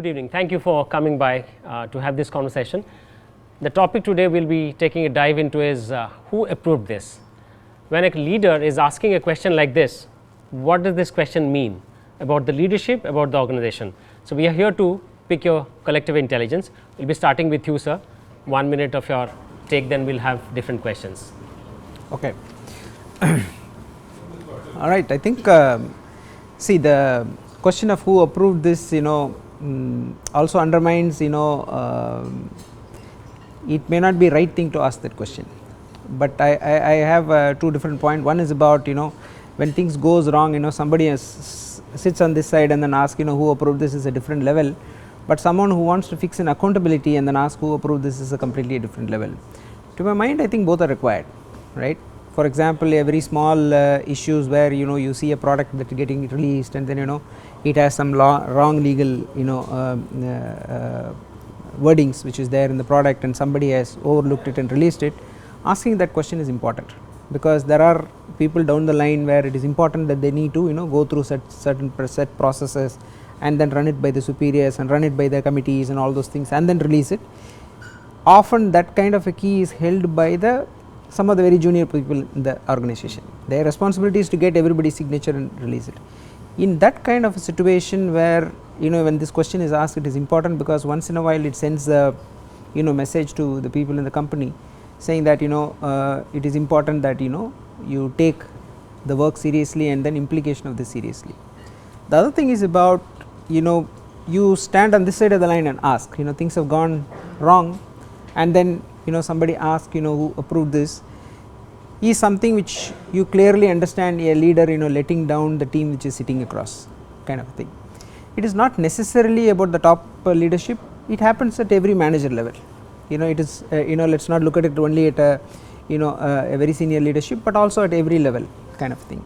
Good evening. Thank you for coming by to have this conversation. The topic today we'll be taking a dive into is who approved this. When a leader is asking a question like this, what does this question mean about the leadership, about the organization? So, we are here to pick your collective intelligence. We'll be starting with you, sir. 1 minute of your take, then we'll have different questions. Okay. All right. I think see, the question of who approved this, also undermines, it may not be right thing to ask that question. But I have two different points. One is about, when things goes wrong, somebody sits on this side and then asks, who approved this is a different level. But someone who wants to fix an accountability and then ask who approved this is a completely different level. To my mind, I think both are required, right? For example, a very small issues where you see a product that is getting released and then it has some wrong legal wordings which is there in the product and somebody has overlooked it and released it. Asking that question is important, because there are people down the line where it is important that they need to go through certain set processes and then run it by the superiors and run it by the committees and all those things and then release it. Often that kind of a key is held by some of the very junior people in the organization. Their responsibility is to get everybody's signature and release it. In that kind of a situation where when this question is asked, it is important because once in a while it sends a message to the people in the company saying that it is important that you take the work seriously and then implication of this seriously. The other thing is about you stand on this side of the line and ask things have gone wrong and then somebody asks who approved this is something which you clearly understand a leader letting down the team which is sitting across kind of thing. It is not necessarily about the top leadership, it happens at every manager level. It is let us not look at it only at a a very senior leadership, but also at every level kind of thing.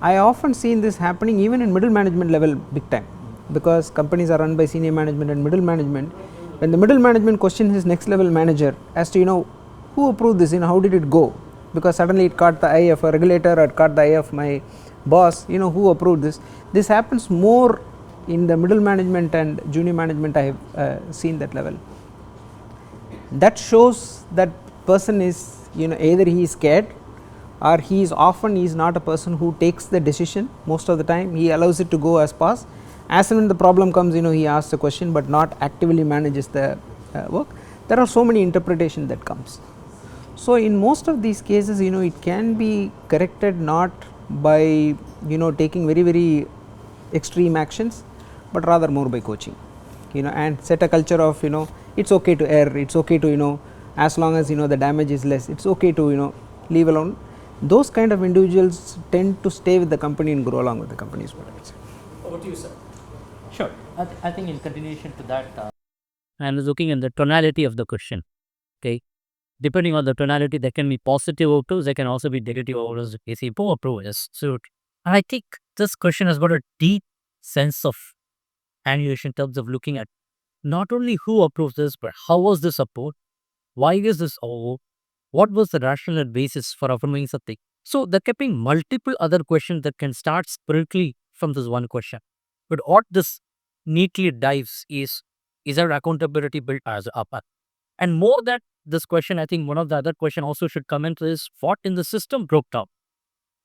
I often seen this happening even in middle management level big time, because companies are run by senior management and middle management. When the middle management questions his next level manager as to who approved this, how did it go, because suddenly it caught the eye of a regulator or it caught the eye of my boss, who approved this. This happens more in the middle management and junior management. I have seen that level. That shows that person is either he is scared or he is not a person who takes the decision. Most of the time he allows it to go as pass. As and when the problem comes, he asks a question but not actively manages the work. There are so many interpretations that comes. So in most of these cases, it can be corrected not by taking very very extreme actions, but rather more by coaching, and set a culture of it's okay to err, it's okay to as long as the damage is less, it's okay to leave alone. Those kind of individuals tend to stay with the company and grow along with the company. Over to you, sir. Sure. I think in continuation to that, I was looking at the tonality of the question. Okay, depending on the tonality, there can be positive outcomes, there can also be negative outcomes. Who approves? So I think this question has got a deep sense of annihilation in terms of looking at not only who approves this, but how was this approved, why is this over, what was the rational basis for affirming something. So there can be multiple other questions that can start spiritually from this one question. But what this neatly dives is there accountability built as up? And more that this question, I think one of the other question also should come into is what in the system broke down.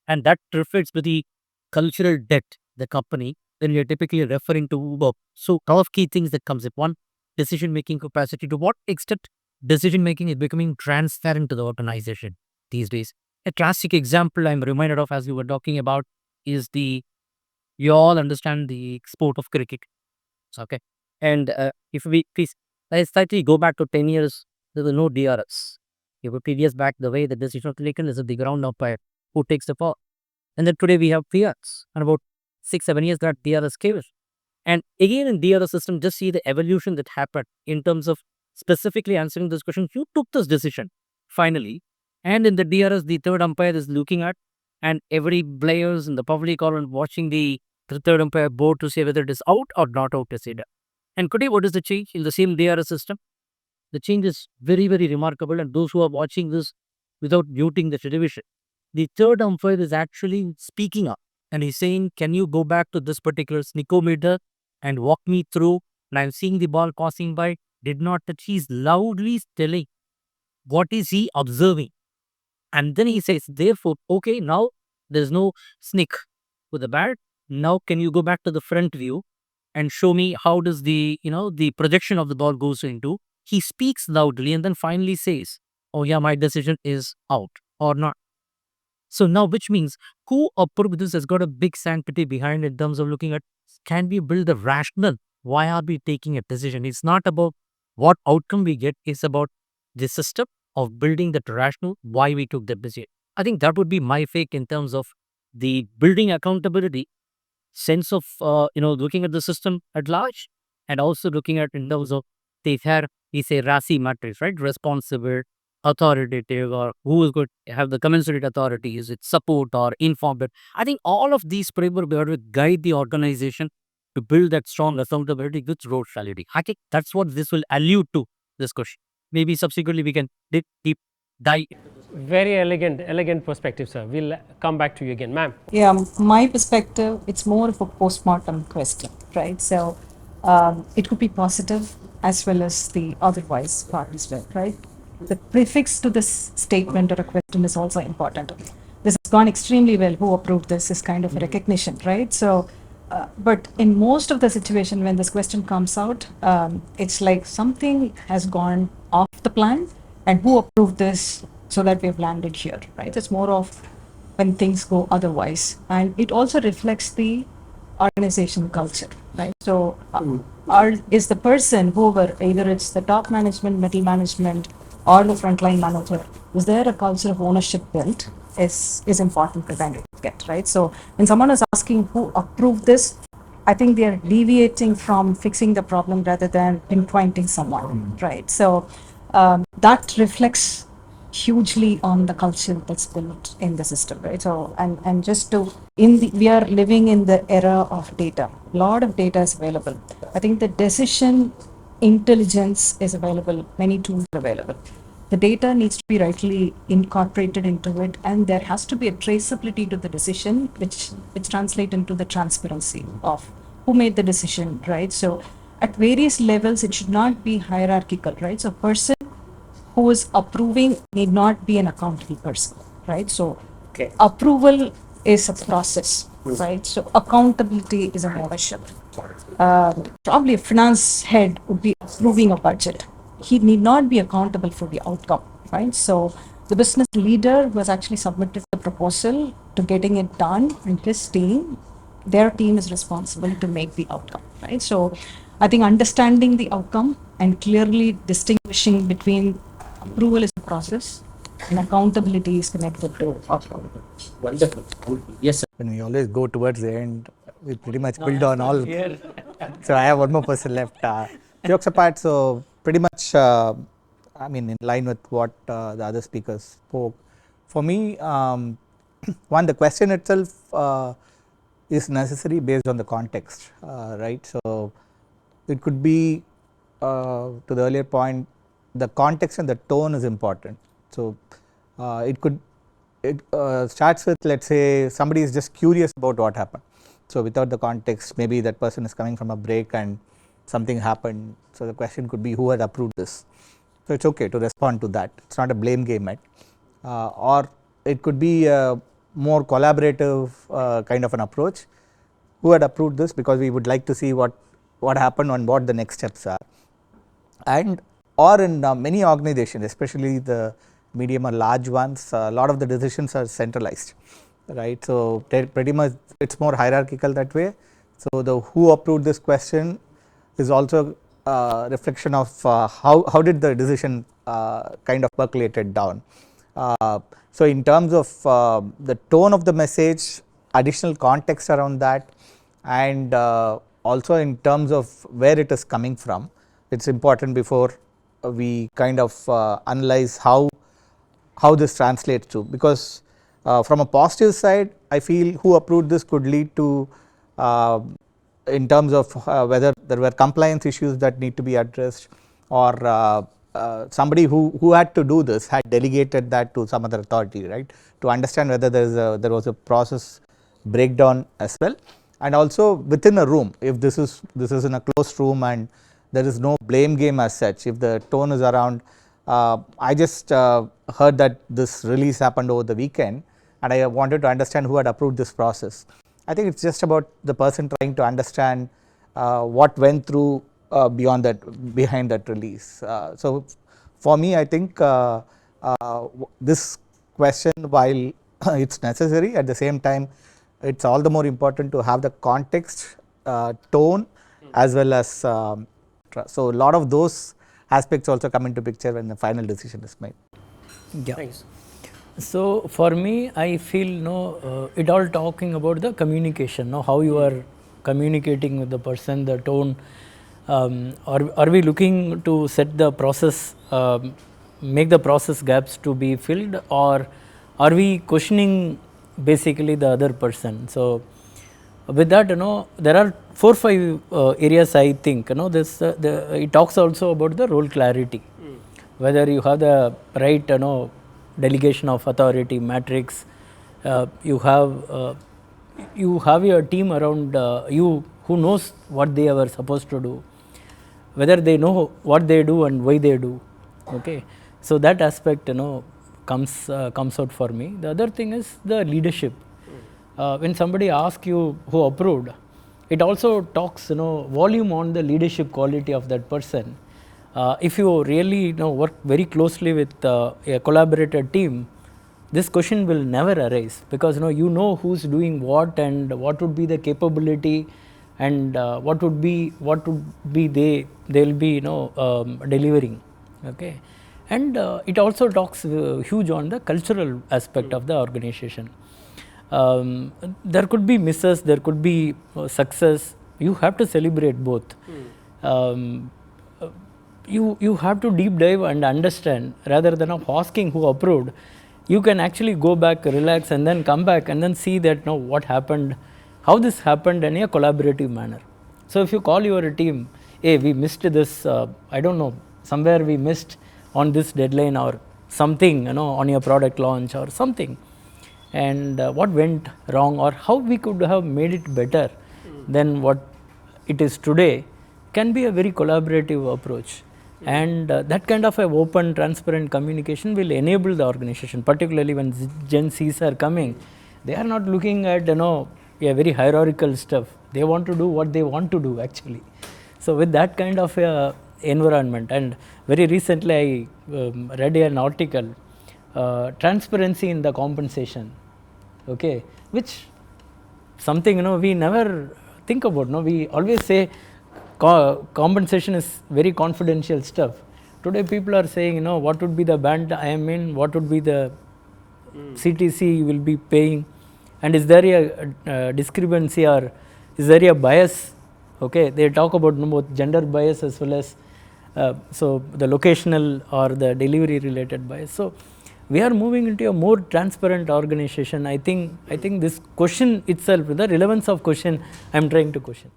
And that reflects with the cultural debt the company, then you're typically referring to work. So a lot of key things that comes up. One, decision making capacity. To what extent decision making is becoming transparent to the organization these days. A classic example I'm reminded of as we were talking about is you all understand the sport of cricket. Okay. And if we please, let's slightly go back to 10 years, there was no DRS. If 15 years back, the way the decision was taken is at the ground umpire who takes the ball. And then today we have DRS. And about 6-7 years that DRS came in. And again in DRS system, just see the evolution that happened in terms of specifically answering this question. You took this decision finally. And in the DRS, the third umpire is looking at, and every players in the public are watching the third umpire board to say whether it is out or not out. And today, what is the change in the same DRS system? The change is very, very remarkable. And those who are watching this without muting the television, the third umpire is actually speaking up and he's saying, can you go back to this particular sneakometer and walk me through and I'm seeing the ball passing by, did not touch. He's loudly telling what is he observing. And then he says, therefore, okay, now there's no sneak with the bat. Now can you go back to the front view and show me how does the, the projection of the ball goes into. He speaks loudly and then finally says, oh yeah, my decision is out or not. So now, which means who approved this has got a big sanctity behind in terms of looking at, can we build a rational? Why are we taking a decision? It's not about what outcome we get, it's about the system of building that rational, why we took the decision. I think that would be my take in terms of the building accountability, sense of, looking at the system at large, and also looking at in terms of the fair, we say RASI matrix, right? Responsible, authoritative, or who is going to have the commensurate authority? Is it support or informed? I think all of these framework will guide the organization to build that strong accountability with road strategy. I think that's what this will allude to this question. Maybe subsequently we can deep dive. Very elegant perspective, sir. We'll come back to you again, ma'am. Yeah, my perspective, it's more of a postmortem question, right? So it could be positive as well as the otherwise part as well, right? The prefix to this statement or a question is also important. This has gone extremely well. Who approved this is kind of a recognition, right? So, but in most of the situation when this question comes out, it's like something has gone off the plan, and who approved this so that we've landed here, right? It's more of when things go otherwise, and it also reflects the organization culture, right? So is the person, whoever, either it's the top management, middle management, or the frontline manager, is there a culture of ownership built is important to kind of get, right? So when someone is asking who approved this, I think they are deviating from fixing the problem rather than pinpointing someone, right? So that reflects hugely on the culture that's built in the system, right? So and just to we are living in the era of data. A lot of data is available. I think the decision intelligence is available. Many tools are available. The data needs to be rightly incorporated into it, and there has to be a traceability to the decision, which translate into the transparency of who made the decision, right? So at various levels, it should not be hierarchical, right? So person who is approving need not be an accountable person, right? So approval is a process, right? So accountability is an ownership. Probably a finance head would be approving a budget. He need not be accountable for the outcome, right? So the business leader who has actually submitted the proposal to getting it done, and his team, their team is responsible to make the outcome, right? So I think understanding the outcome and clearly distinguishing between approval is a process and accountability is connected to outcome. Wonderful. Yes, sir. When we always go towards the end, we pretty much build on all. So I have one more person left. Jokes apart, so pretty much, I mean, in line with what the other speakers spoke. For me, one, the question itself is necessary based on the context, right? So it could be, to the earlier point, the context and the tone is important. So it starts with, let's say, somebody is just curious about what happened. So without the context, maybe that person is coming from a break and something happened. So the question could be, who had approved this? So it's okay to respond to that. It's not a blame game, right? Or it could be a more collaborative kind of an approach. Who had approved this? Because we would like to see what happened and what the next steps are. And or in many organizations, especially the medium or large ones, a lot of the decisions are centralized, right? So pretty much it's more hierarchical that way. So the who approved this question is also a reflection of how did the decision kind of percolated down. So in terms of the tone of the message, additional context around that, and also in terms of where it is coming from, it's important before we kind of analyze how this translates to, because from a positive side, I feel who approved this could lead to in terms of whether there were compliance issues that need to be addressed, or somebody who had to do this had delegated that to some other authority, right, to understand whether there was a process breakdown as well. and also within a room, if this is in a closed room and there is no blame game as such, if the tone is around, I just heard that this release happened over the weekend and I wanted to understand who had approved this process. I think it's just about the person trying to understand what went through behind that release. So for me, I think this question, while it's necessary, at the same time it's all the more important to have the context, tone, as well as so a lot of those aspects also come into picture when the final decision is made. Yeah. Thanks. So for me, I feel it all talking about the communication, how you are communicating with the person, the tone. Are we looking to set the process, make the process gaps to be filled, or are we questioning basically the other person? So with that, there are 4-5 areas I think. This it talks also about the role clarity, whether you have the right delegation of authority matrix, you have your team around you who knows what they were supposed to do, whether they know what they do and why they do. Okay, so that aspect comes out for me. The other thing is the leadership. When somebody asks you who approved, it also talks volume on the leadership quality of that person. If you really work very closely with a collaborated team, this question will never arise, because you know who's doing what and what would be the capability and what would be they will be delivering. Okay, and it also talks huge on the cultural aspect of the organization. There could be misses, there could be success. You have to celebrate both. You have to deep dive and understand, rather than asking who approved. You can actually go back, relax, and then come back and then see that what happened, how this happened in a collaborative manner. So if you call your team, hey, we missed this, I don't know, somewhere we missed on this deadline or something, on your product launch or something, and what went wrong or how we could have made it better than what it is today, can be a very collaborative approach. And that kind of a open, transparent communication will enable the organization, particularly when Gen Zs are coming. They are not looking at a very hierarchical stuff. They want to do what they want to do actually. So with that kind of environment, and very recently I read an article, transparency in the compensation, okay, which something we never think about. We always say compensation is very confidential stuff. Today people are saying, what would be the band I am in, what would be the CTC you will be paying, and is there a discrepancy or is there a bias? Okay, they talk about both gender bias as well as so the locational or the delivery related bias. So we are moving into a more transparent organization. I think this question itself, the relevance of question I am trying to question.